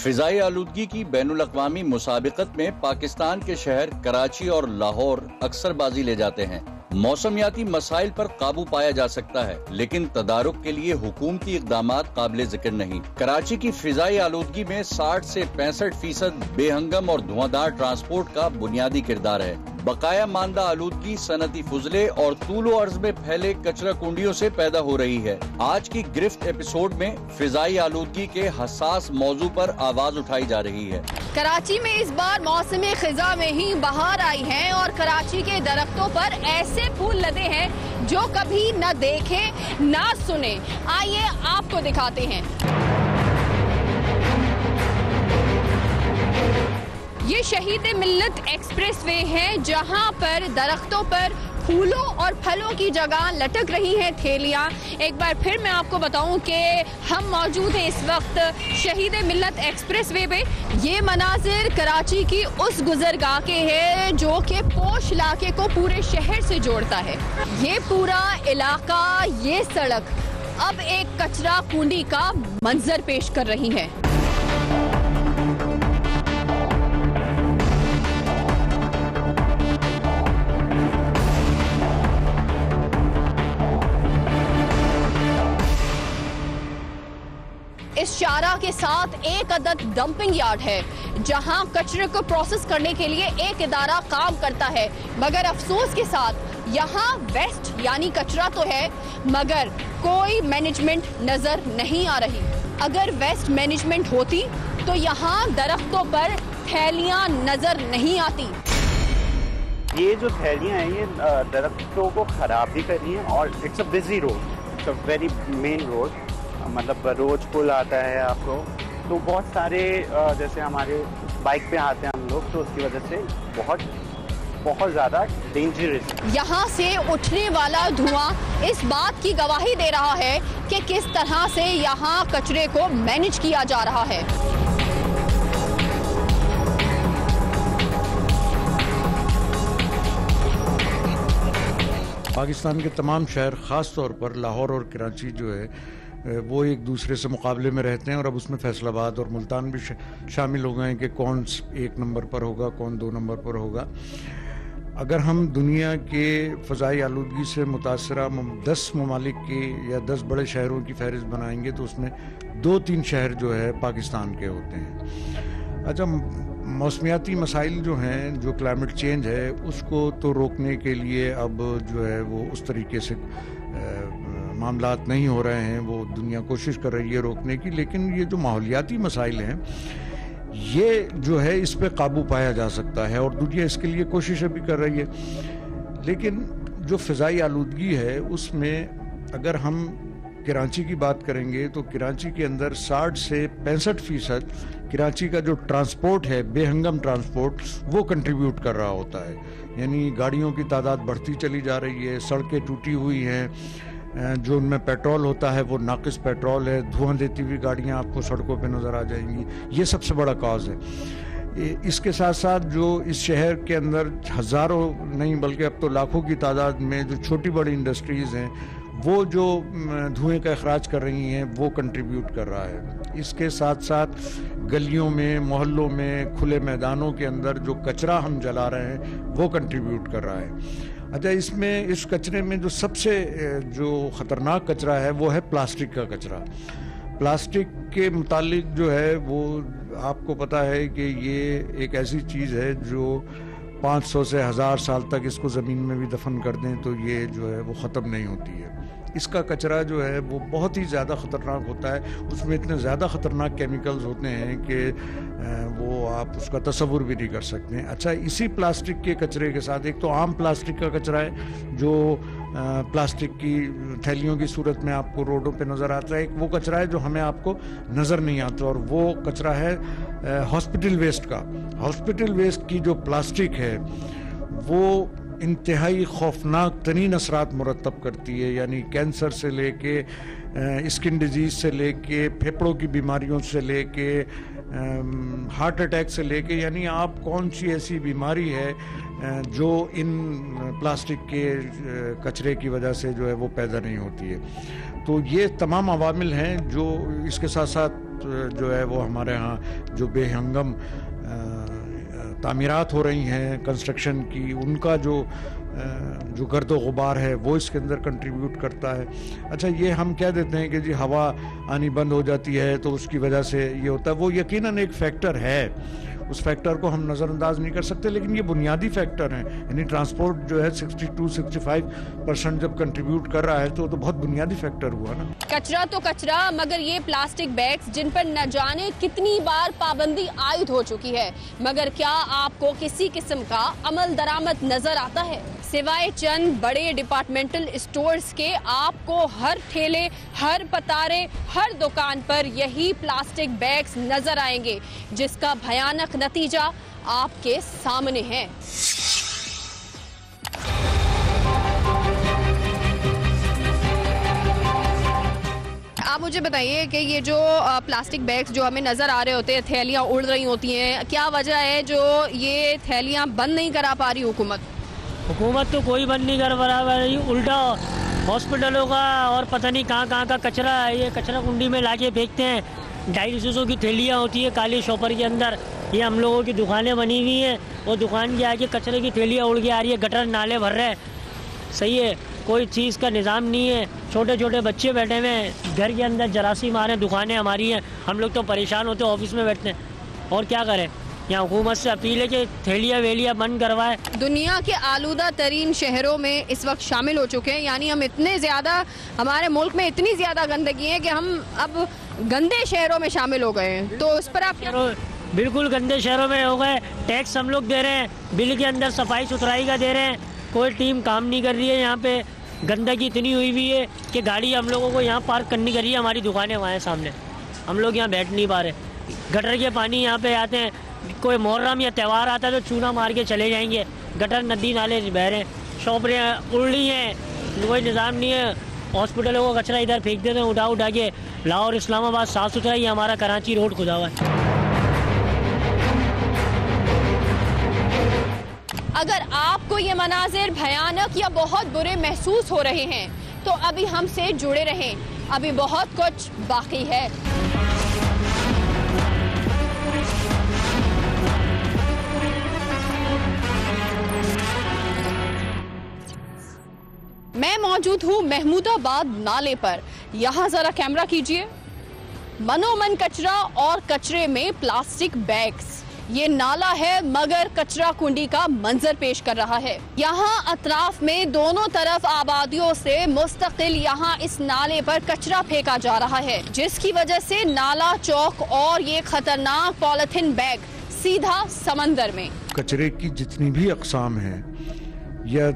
फिजाई आलूदगी की बैनुल-अक़वामी मुसाबिकत में पाकिस्तान के शहर कराची और लाहौर अक्सर बाजी ले जाते हैं। मौसमियाती मसाइल पर काबू पाया जा सकता है, लेकिन तदारुक के लिए हुकूमती इक़दामात काबिले जिक्र नहीं। कराची की फिजाई आलूदगी में 60 से 65% बेहंगम और धुआंधार ट्रांसपोर्ट का बुनियादी किरदार है। बकाया मानदा आलूदगी सनती फुजले और तूलो अर्ज में फैले कचरा कुंडियों से पैदा हो रही है। आज की गिरफ्त एपिसोड में फिजाई आलूदगी के हसास मौजू पर आवाज उठाई जा रही है। कराची में इस बार मौसम खिजा में ही बहार आई है और कराची के दरख्तों पर ऐसे फूल लदे हैं जो कभी न देखे न सुने। आइए आपको दिखाते हैं। ये शहीद मिल्लत एक्सप्रेस वे है, जहां पर दरख्तों पर फूलों और फलों की जगह लटक रही हैं थैलियां। एक बार फिर मैं आपको बताऊं कि हम मौजूद हैं इस वक्त शहीद मिल्लत एक्सप्रेस वे पे। ये मनाजिर कराची की उस गुजरगाह के है जो कि पोश इलाके को पूरे शहर से जोड़ता है। ये पूरा इलाका, ये सड़क अब एक कचरा कुंडी का मंजर पेश कर रही है। इस शारा के साथ एक अदद डंपिंग यार्ड है जहां कचरे को प्रोसेस करने के लिए एक इदारा काम करता है, मगर अफसोस के साथ यहां वेस्ट यानी कचरा तो है मगर कोई मैनेजमेंट नजर नहीं आ रही। अगर वेस्ट मैनेजमेंट होती तो यहां दरख्तों पर थैलियां नजर नहीं आती। ये जो थैलियां हैं ये दरख्तों को खराब भी कर रही हैं और it's a busy road, it's a very main road, मतलब रोज पुल आता है आपको, तो बहुत सारे जैसे हमारे बाइक पे आते हैं हम लोग, तो उसकी वजह से बहुत ज़्यादा डेंजरस। यहाँ से उठने वाला धुआं इस बात की गवाही दे रहा है कि किस तरह से यहाँ कचरे को मैनेज किया जा रहा है। पाकिस्तान के तमाम शहर, ख़ास तौर पर लाहौर और कराची जो है वो एक दूसरे से मुकाबले में रहते हैं और अब उसमें फैसलाबाद और मुल्तान भी शामिल हो गए हैं कि कौन 1 नंबर पर होगा, कौन 2 नंबर पर होगा। अगर हम दुनिया के फ़ज़ाई आलूदगी से मुतासरा 10 ममालिक की या 10 बड़े शहरों की फहरिस्त बनाएंगे तो उसमें 2-3 शहर जो है पाकिस्तान के होते हैं। अच्छा, मौसमियाती मसाइल जो हैं, जो क्लाइमेट चेंज है, उसको तो रोकने के लिए अब जो है वो उस तरीके से मामलात नहीं हो रहे हैं, वो दुनिया कोशिश कर रही है रोकने की, लेकिन ये जो माहौलियाती मसाइल हैं ये जो है इस पे काबू पाया जा सकता है और दुनिया इसके लिए कोशिश भी कर रही है। लेकिन जो फ़िज़ाई आलूदगी है उसमें अगर हम कराची की बात करेंगे तो कराची के अंदर 60 से 65% कराची का जो ट्रांसपोर्ट है, बेहंगम ट्रांसपोर्ट, वो कंट्रीब्यूट कर रहा होता है। यानी गाड़ियों की तादाद बढ़ती चली जा रही है, सड़कें टूटी हुई हैं, जो उनमें पेट्रोल होता है वो नाकिस पेट्रोल है, धुआं देती हुई गाड़ियां आपको सड़कों पे नज़र आ जाएंगी। ये सबसे बड़ा कॉज है। इसके साथ साथ जो इस शहर के अंदर हज़ारों नहीं बल्कि अब तो लाखों की तादाद में जो छोटी बड़ी इंडस्ट्रीज़ हैं वो जो धुएं का अखराज कर रही हैं वो कंट्रीब्यूट कर रहा है। इसके साथ साथ गलियों में, मोहल्लों में, खुले मैदानों के अंदर जो कचरा हम जला रहे हैं वो कंट्रीब्यूट कर रहा है। अच्छा, इसमें इस कचरे में जो सबसे जो ख़तरनाक कचरा है वो है प्लास्टिक का कचरा। प्लास्टिक के मुतालिक जो है वो आपको पता है कि ये एक ऐसी चीज़ है जो 500 से 1000 साल तक इसको ज़मीन में भी दफन कर दें तो ये जो है वो ख़त्म नहीं होती है। इसका कचरा जो है वो बहुत ही ज़्यादा ख़तरनाक होता है, उसमें इतने ज़्यादा ख़तरनाक केमिकल्स होते हैं कि वो आप उसका तसव्वुर भी नहीं कर सकते हैं। अच्छा, इसी प्लास्टिक के कचरे के साथ एक तो आम प्लास्टिक का कचरा है जो प्लास्टिक की थैलियों की सूरत में आपको रोडों पे नज़र आता है, एक वो कचरा है जो हमें आपको नज़र नहीं आता और वो कचरा है हॉस्पिटल वेस्ट का। हॉस्पिटल वेस्ट की जो प्लास्टिक है वो इंतहाई खौफनाक तरीन असरात मुरतब करती है, यानी कैंसर से लेके स्किन डिजीज़ से लेके फेफड़ों की बीमारियों से लेके हार्ट अटैक से लेके, यानी आप कौन सी ऐसी बीमारी है जो इन प्लास्टिक के कचरे की वजह से जो है वो पैदा नहीं होती है। तो ये तमाम अवामिल हैं जो इसके साथ साथ जो है वो हमारे यहाँ जो बेहंगम तामीरात हो रही हैं कंस्ट्रक्शन की, उनका जो गर्द गुबार है वो इसके अंदर कंट्रीब्यूट करता है। अच्छा, ये हम कह देते हैं कि जी हवा आनी बंद हो जाती है तो उसकी वजह से ये होता है, वो यकीनन एक फैक्टर है, उस फैक्टर को हम नज़रअंदाज नहीं कर सकते, लेकिन ये बुनियादी फैक्टर हैं। यानी ट्रांसपोर्ट जो है 62-65% जब कंट्रीब्यूट कर रहा है तो बहुत बुनियादी फैक्टर हुआ ना। कचरा तो कचरा, मगर ये प्लास्टिक बैग्स जिन पर न जाने कितनी बार पाबंदी आयद हो चुकी है, मगर क्या आपको किसी किस्म का अमल दरामद नजर आता है? सिवाय चंद बड़े डिपार्टमेंटल स्टोर्स के आपको हर ठेले, हर पतारे, हर दुकान पर यही प्लास्टिक बैग्स नजर आएंगे, जिसका भयानक नतीजा आपके सामने है। आप मुझे बताइए कि ये जो प्लास्टिक बैग्स जो हमें नजर आ रहे होते हैं, थैलियां उड़ रही होती हैं, क्या वजह है जो ये थैलियां बंद नहीं करा पा रही हुकूमत? हुकूमत तो कोई बंद नहीं कर पा रही, उल्टा हॉस्पिटलों का और पता नहीं कहाँ का कचरा ये कचरा कुंडी में लाके फेंकते हैं। 250 की थैलियाँ होती है काली शॉपर के अंदर, ये हम लोगों की दुकानें बनी हुई हैं, वो दुकान के आगे कचरे की थैलियाँ उड़ के आ रही है, गटर नाले भर रहे हैं। सही है, कोई चीज़ का निज़ाम नहीं है, छोटे छोटे बच्चे बैठे हुए हैं, घर के अंदर जरासीम आ रहे हैं, दुकानें हमारी हैं, हम लोग तो परेशान होते हैं, ऑफिस में बैठते हैं, और क्या करें। यहाँ हुकूमत से अपील है कि थैलियाँ वेलियाँ बंद करवाए। दुनिया के आलूदा तरीन शहरों में इस वक्त शामिल हो चुके हैं, यानी हम इतने ज़्यादा, हमारे मुल्क में इतनी ज़्यादा गंदगी है कि हम अब गंदे शहरों में शामिल हो गए हैं। तो उस पर आप क्या? बिल्कुल गंदे शहरों में हो गए, टैक्स हम लोग दे रहे हैं, बिल के अंदर सफाई सुथराई का दे रहे हैं, कोई टीम काम नहीं कर रही है। यहाँ पे गंदगी इतनी हुई हुई है कि गाड़ी हम लोगों को यहाँ पार्क करनी करी है, हमारी दुकानें वहाँ हैं सामने, हम लोग यहाँ बैठ नहीं पा रहे। गटर के पानी यहाँ पे आते हैं, कोई मुहर्रम या त्यौहार आता है तो चूना मार के चले जाएंगे, गटर नदी नाले बह रहे हैं, शॉपें उड़ रही हैं, कोई निज़ाम नहीं है। हॉस्पिटलों को कचरा इधर फेंक देते हैं उठा के। लाहौर इस्लामाबाद साफ़ सुथरा, ये हमारा कराची रोड खुदा हुआ है। अगर आपको ये मनाजिर भयानक या बहुत बुरे महसूस हो रहे हैं तो अभी हमसे जुड़े रहें, अभी बहुत कुछ बाकी है। मैं मौजूद हूँ महमूदाबाद नाले पर, यहाँ जरा कैमरा कीजिए। मनोमन कचरा और कचरे में प्लास्टिक बैग्स, ये नाला है मगर कचरा कुंडी का मंजर पेश कर रहा है। यहाँ अतराफ में दोनों तरफ आबादियों से मुस्तकिल यहाँ इस नाले पर कचरा फेंका जा रहा है, जिसकी वजह से नाला चौक और ये खतरनाक पॉलिथीन बैग सीधा समंदर में। कचरे की जितनी भी अक़साम है या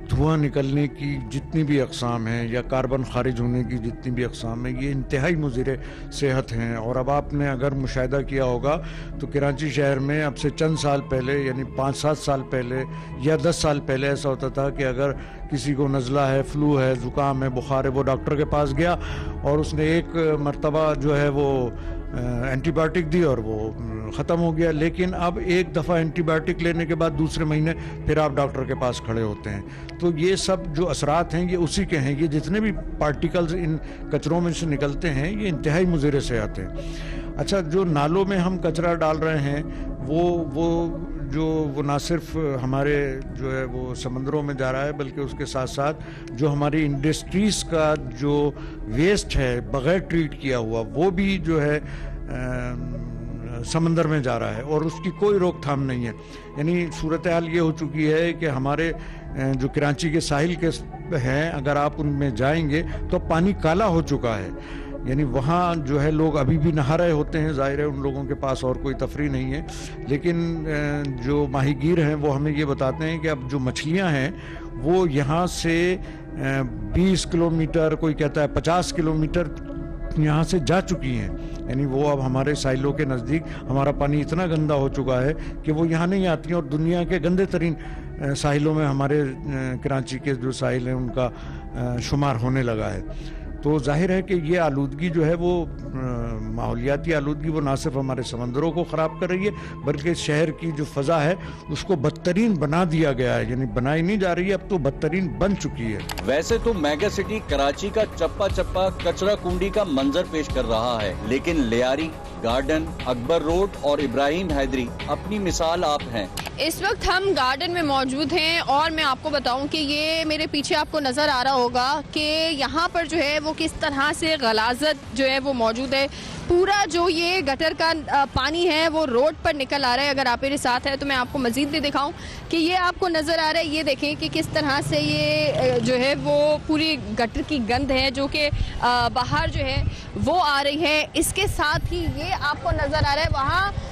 धुआं निकलने की जितनी भी अक़साम हैं या कार्बन खारिज होने की जितनी भी अक़साम हैं, ये इंतहाई मुज़िर सेहत हैं। और अब आपने अगर मुशाहिदा किया होगा तो कराची शहर में अब से चंद साल पहले, यानी 5-7 साल पहले या 10 साल पहले ऐसा होता था कि अगर किसी को नज़ला है, फ्लू है, ज़ुकाम है, बुखार है, वो डॉक्टर के पास गया और उसने एक मरतबा जो है वो एंटीबायोटिक दी और वो ख़त्म हो गया। लेकिन अब एक दफ़ा एंटीबायोटिक लेने के बाद दूसरे महीने फिर आप डॉक्टर के पास खड़े होते हैं। तो ये सब जो असरात हैं ये उसी के हैं। ये जितने भी पार्टिकल्स इन कचरों में से निकलते हैं ये इंतहाई मुज़िर सेहत हैं। अच्छा, जो नालों में हम कचरा डाल रहे हैं वो ना सिर्फ हमारे जो है वो समंदरों में जा रहा है, बल्कि उसके साथ साथ जो हमारी इंडस्ट्रीज़ का जो वेस्ट है बग़ैर ट्रीट किया हुआ वो भी जो है समंदर में जा रहा है और उसकी कोई रोकथाम नहीं है। यानी सूरत हाल ये हो चुकी है कि हमारे जो कराची के साहिल के हैं, अगर आप उनमें जाएंगे तो पानी काला हो चुका है। यानी वहाँ जो है लोग अभी भी नहा रहे होते हैं, जाहिर है उन लोगों के पास और कोई तफरी नहीं है। लेकिन जो माहीगीर हैं वो हमें ये बताते हैं कि अब जो मछलियाँ हैं वो यहाँ से 20 किलोमीटर, कोई कहता है 50 किलोमीटर यहाँ से जा चुकी हैं। यानी वो अब हमारे साहिलों के नज़दीक हमारा पानी इतना गंदा हो चुका है कि वो यहाँ नहीं आती हैं और दुनिया के गंदे तरीन साहिलों में हमारे कराची के जो साहिल हैं उनका शुमार होने लगा है। तो जाहिर है कि ये आलूदगी जो है वो माहौलियाती आलूदगी वो ना सिर्फ हमारे समंदरों को ख़राब कर रही है, बल्कि शहर की जो फ़ज़ा है उसको बदतरीन बना दिया गया है। यानी बनाई नहीं जा रही है, अब तो बदतरीन बन चुकी है। वैसे तो मेगा सिटी कराची का चप्पा चप्पा कचरा कुंडी का मंजर पेश कर रहा है, लेकिन लियारी गार्डन, अकबर रोड और इब्राहिम हैदरी अपनी मिसाल आप हैं। इस वक्त हम गार्डन में मौजूद हैं और मैं आपको बताऊं कि ये मेरे पीछे आपको नज़र आ रहा होगा कि यहाँ पर जो है वो किस तरह से गलाजत जो है वो मौजूद है। पूरा जो ये गटर का पानी है वो रोड पर निकल आ रहा है। अगर आप मेरे साथ है तो मैं आपको मज़ीद भी दिखाऊं कि ये आपको नज़र आ रहा है। ये देखें कि किस तरह से ये जो है वो पूरी गटर की गंद है जो कि बाहर जो है वो आ रही है। इसके साथ ही ये आपको नज़र आ रहा है वहाँ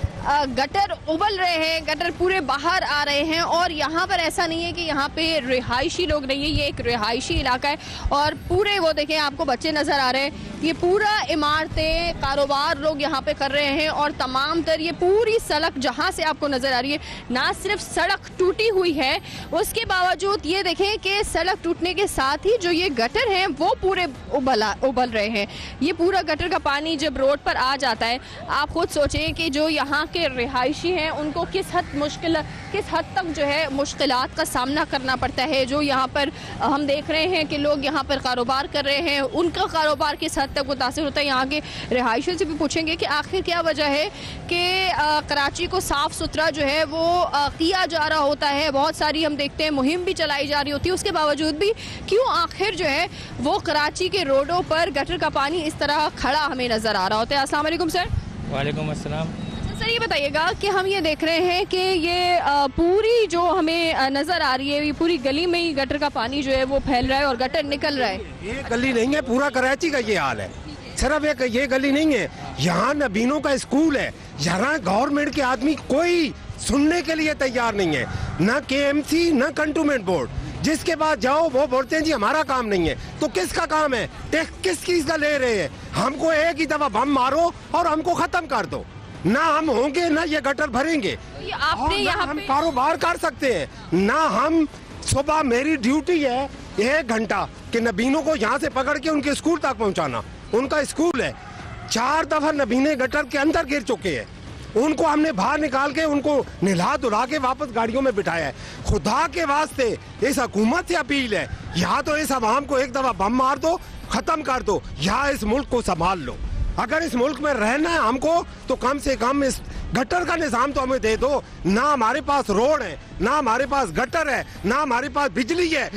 गटर उबल रहे हैं, गटर पूरे बाहर आ रहे हैं। और यहाँ पर ऐसा नहीं है कि यहाँ पे रिहायशी लोग नहीं है, ये एक रिहायशी इलाका है और पूरे वो देखें आपको बच्चे नज़र आ रहे हैं। ये पूरा इमारतें, कारोबार लोग यहाँ पे कर रहे हैं और तमाम तर ये पूरी सड़क जहाँ से आपको नज़र आ रही है, ना सिर्फ सड़क टूटी हुई है, उसके बावजूद ये देखें कि सड़क टूटने के साथ ही जो ये गटर हैं वो पूरे उबल रहे हैं। ये पूरा गटर का पानी जब रोड पर आ जाता है, आप खुद सोचें कि जो यहाँ के रिहायशी हैं उनको किस हद तक जो है मुश्किलात का सामना करना पड़ता है। जो यहाँ पर हम देख रहे हैं कि लोग यहाँ पर कारोबार कर रहे हैं, उनका कारोबार किस हद तक मुतासिर होता है। यहाँ के रिहायशियों से भी पूछेंगे कि आखिर क्या वजह है कि कराची को साफ़ सुथरा जो है वो किया जा रहा होता है, बहुत सारी हम देखते हैं मुहिम भी चलाई जा रही होती है, उसके बावजूद भी क्यों आखिर जो है वो कराची के रोडों पर गटर का पानी इस तरह खड़ा हमें नज़र आ रहा होता है। अस्सलाम वालेकुम सर। वालेकुम अस्सलाम। सर ये बताइएगा कि हम ये देख रहे हैं कि ये पूरी जो हमें नज़र आ रही है, ये पूरी गली में ही गटर का पानी जो है वो फैल रहा है और गटर निकल रहा है। ये गली नहीं है, पूरा कराची का ये हाल है। सिर्फ एक ये गली नहीं है, यहाँ नबीनों का स्कूल है, यहाँ गवर्नमेंट के आदमी कोई सुनने के लिए तैयार नहीं है, न KMC न कंटोनमेंट बोर्ड। जिसके बाद जाओ वो बोलते हैं जी हमारा काम नहीं है। तो किसका काम है? टैक्स किस चीज का ले रहे हैं? हमको एक ही दफा बम मारो और हमको खत्म कर दो, ना हम होंगे ना ये गटर भरेंगे, आपने यहाँ हम कारोबार कर सकते हैं ना। हम सुबह मेरी ड्यूटी है 1 घंटा कि नबीनों को यहाँ से पकड़ के उनके स्कूल तक पहुँचाना। उनका स्कूल है, 4 दफा नबीने गटर के अंदर गिर चुके हैं, उनको हमने बाहर निकाल के उनको नहला धुला के वापस गाड़ियों में बिठाया है। खुदा के वास्ते इस हुकूमत से अपील है, या तो इस अवाम को एक दफा बम मार दो, खत्म कर दो, या इस मुल्क को संभाल लो। अगर इस मुल्क में रहना है हमको तो कम से कम इस गटर का निजाम तो हमें दे दो। ना हमारे पास रोड है, ना हमारे पास गटर है, ना हमारे पास बिजली है।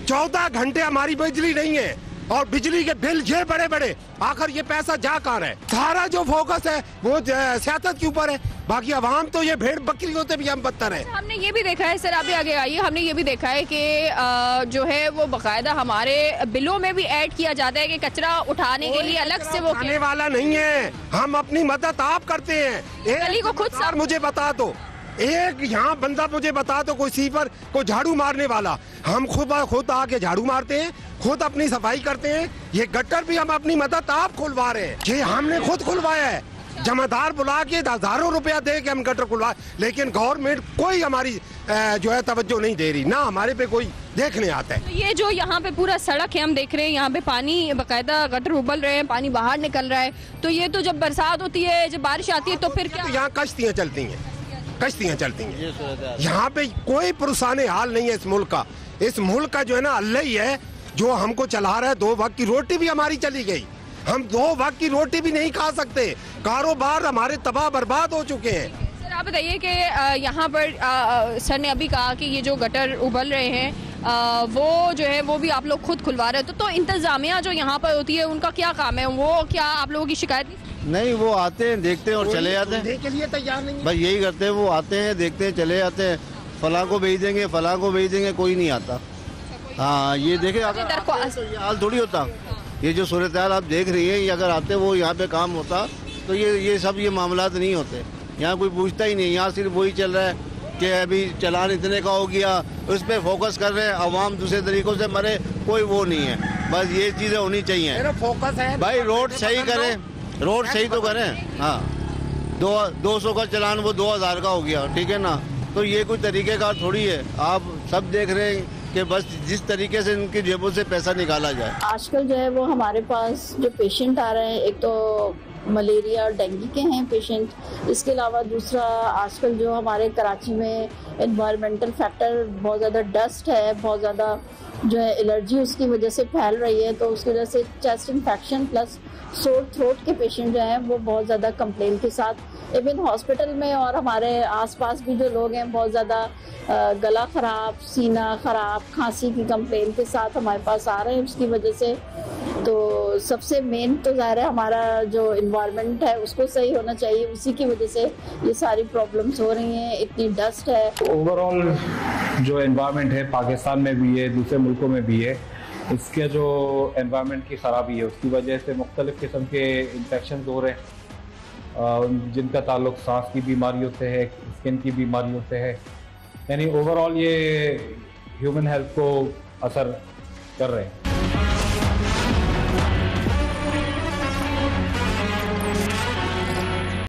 14 घंटे हमारी बिजली नहीं है और बिजली के बिल ये बड़े बड़े, आखिर ये पैसा जा कहाँ है? सारा जो फोकस है वो सियासत के ऊपर है, बाकी अवाम तो ये भेड़ बकरियों से भी हम बदतर है। हमने ये भी देखा है सर, अभी आगे आइए, हमने ये भी देखा है कि जो है वो बाकायदा हमारे बिलों में भी ऐड किया जाता है कि कचरा उठाने के लिए अलग से वो आने वाला नहीं है। हम अपनी मदद आप करते हैं। गली को खुद साफ मुझे बता दो, एक यहाँ बंदा मुझे बता दो कोई सीपर को झाड़ू मारने वाला। हम खुद आके झाड़ू मारते हैं, खुद अपनी सफाई करते हैं। ये गटर भी हम अपनी मदद आप खुलवा रहे हैं, ये हमने खुद खुलवाया है। जमादार बुला के हजारों रुपया दे के हम गटर खुलवा, लेकिन गवर्नमेंट कोई हमारी जो है तवज्जो नहीं दे रही, ना हमारे पे कोई देखने आता है। तो ये जो यहाँ पे पूरा सड़क है हम देख रहे हैं, यहाँ पे पानी बाकायदा गटर उबल रहे हैं, पानी बाहर निकल रहा है। तो ये तो जब बरसात होती है, जब बारिश आती है तो फिर क्या? यहाँ कश्तियाँ चलती हैं, कश्तियाँ चलती हैं। यहाँ पे कोई पुरसाने हाल नहीं है इस मुल्क का। इस मुल्क का जो है ना अल्लाह ही है जो हमको चला रहा है। 2 वक्त की रोटी भी हमारी चली गई, हम 2 वक्त की रोटी भी नहीं खा सकते। कारोबार हमारे तबाह बर्बाद हो चुके हैं। सर आप बताइए कि यहाँ पर सर ने अभी कहा कि ये जो गटर उबल रहे हैं वो जो है वो भी आप लोग खुद खुलवा रहे हो, तो इंतजामिया जो यहाँ पर होती है उनका क्या काम है? वो क्या आप लोगों की शिकायत नहीं? वो आते हैं, देखते हैं और चले जाते हैं। के लिए तैयार नहीं, बस यही करते हैं। वो आते हैं, देखते हैं, चले जाते हैं। फलां को भेज देंगे, फलां को भेज देंगे, कोई नहीं आता। हाँ ये देखे, अगर ये हाल थोड़ी होता। ये जो सूरत हाल आप देख रही है, ये अगर आते वो यहाँ पे काम होता तो ये सब ये मामलात नहीं होते। यहाँ कोई पूछता ही नहीं, यहाँ सिर्फ वही चल रहा है कि अभी चलान इतने का हो गया, उस पर फोकस कर रहे हैं। अवाम दूसरे तरीकों से मरे, कोई वो नहीं है। बस ये चीज़ें होनी चाहिए। फोकस है भाई, रोड सही करें, रोड सही तो करें। हाँ 200 का चलान वो 2000 का हो गया, ठीक है ना? तो ये कोई तरीक़ेकार थोड़ी है। आप सब देख रहे हैं कि बस जिस तरीके से इनकी जेबों से पैसा निकाला जाए। आजकल जो है वो हमारे पास जो पेशेंट आ रहे हैं, एक तो मलेरिया और डेंगू के हैं पेशेंट, इसके अलावा दूसरा आजकल जो हमारे कराची में एनवायरमेंटल फैक्टर बहुत ज़्यादा डस्ट है, बहुत ज़्यादा जो है एलर्जी उसकी वजह से फैल रही है, तो उसकी वजह से chest infection plus sore throat के पेशेंट जो हैं वो बहुत ज़्यादा कंप्लेन के साथ इवन हॉस्पिटल में और हमारे आसपास भी जो लोग हैं बहुत ज़्यादा गला ख़राब, सीना ख़राब, खांसी की कंप्लेन के साथ हमारे पास आ रहे हैं उसकी वजह से। तो सबसे मेन तो ज़ाहिर है हमारा जो इन्वायरमेंट है उसको सही होना चाहिए, उसी की वजह से ये सारी प्रॉब्लम्स हो रही हैं, इतनी डस्ट है। ओवरऑल जो एनवायरनमेंट है पाकिस्तान में भी है, दूसरे मुल्कों में भी है, इसके जो एनवायरनमेंट की ख़राबी है उसकी वजह से मुख्तलिफ़ किस्म के इन्फेक्शन हो रहे हैं, जिनका ताल्लुक सांस की बीमारियों से है, स्किन की बीमारियों से है, यानी ओवरऑल ये ह्यूमन हेल्थ को असर कर रहे हैं।